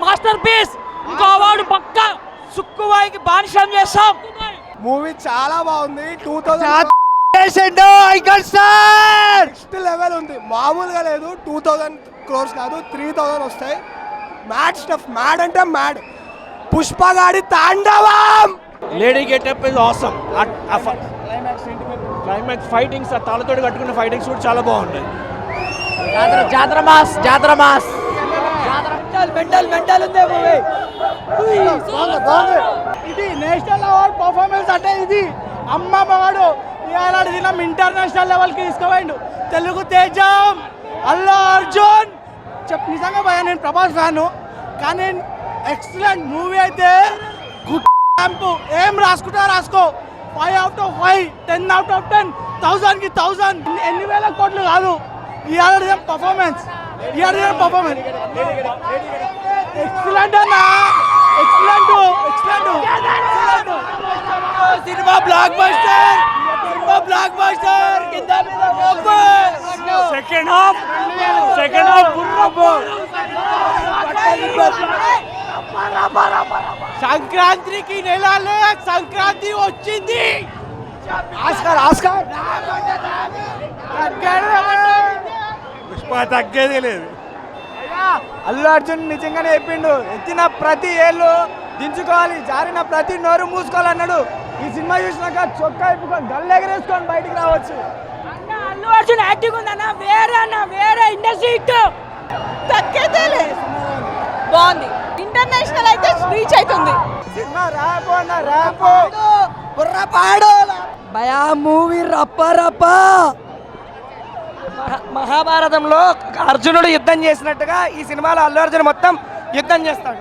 Master piece. ఇంకో award పక్క సుక్కుబాయికి బానిసం చేస్తాం. మూవీ చాలా బాగుంది. 2000 నెక్స్ట్ లెవెల్ ఉంది, మామూలుగా లేదు. 2000 crores కాదు, 3000 వస్తాయి. మ్యాడ్ స్టఫ్, మ్యాడ్ అంటే మ్యాడ్. పుష్పగాడి తాండవం. Lady getup is awesome. Climax fightings, ఆ తాళతోటి కట్టుకున్న ఫైటింగ్స్ కూడా చాలా బాగున్నాయి. జాతర మాస్ మెంటల్ ఉంది మూవీ. ఇది నేషనల్ అవార్డ్ పర్ఫార్మెన్స్ అంటే ఇది అమ్మ మగాడు ఇవాళ దినం ఇంటర్నేషనల్ లెవెల్కి తీసుకుపోయిండు. తెలుగు తేజం అల్లు అర్జున్. నిజంగా భయ, నేను ప్రభాస్ ఫ్యాను, కానీ ఎక్సలెంట్ మూవీ అయితే. గుడ్ క్యాంపు, ఏం రాసుకుంటా రాసుకో. 5 out of 5, 10 out of 10, 1000కి 1000. ఎన్ని వేల కోట్లు కాదు ఇవాళ పర్ఫార్మెన్స్. ఎక్సలెంట్ అన్న, ఎక్సలెంట్. Cinema block buster. కింద సెకండ్ హాఫ్ సంక్రాంతికి నెలలే, సంక్రాంతి వచ్చింది. ఆస్కార్ పుష్ప తగ్గేదే లేదు. అల్లు అర్జున్ నిజంగానే చెప్పిండు, ఎత్తిన ప్రతి ఏళ్ళు దించుకోవాలి, జారిన ప్రతి నోరు మూసుకోవాలన్నాడు. ఈ సినిమా చూసినాక చొక్కా ఇప్పుకొని గల్లు ఎగరేసుకొని బయటికి రావచ్చు. అల్లు అర్జున్ యాక్టింగ్ ఉందన్న, వేరే ఇండస్ట్రీ హిట్. తగ్గేదేలే, బాగుంది. ఇంటర్నేషనల్ అయితే రీచ్ అవుతుంది. సినిమా ర్యాపో అన్న, ర్యాపో బుర్రపాడు. భయా మూవీ రప్ప. మహాభారతంలో అర్జునుడు యుద్ధం చేసినట్టుగా ఈ సినిమాలో అల్లు అర్జున్ మొత్తం యుద్ధం చేస్తాడు.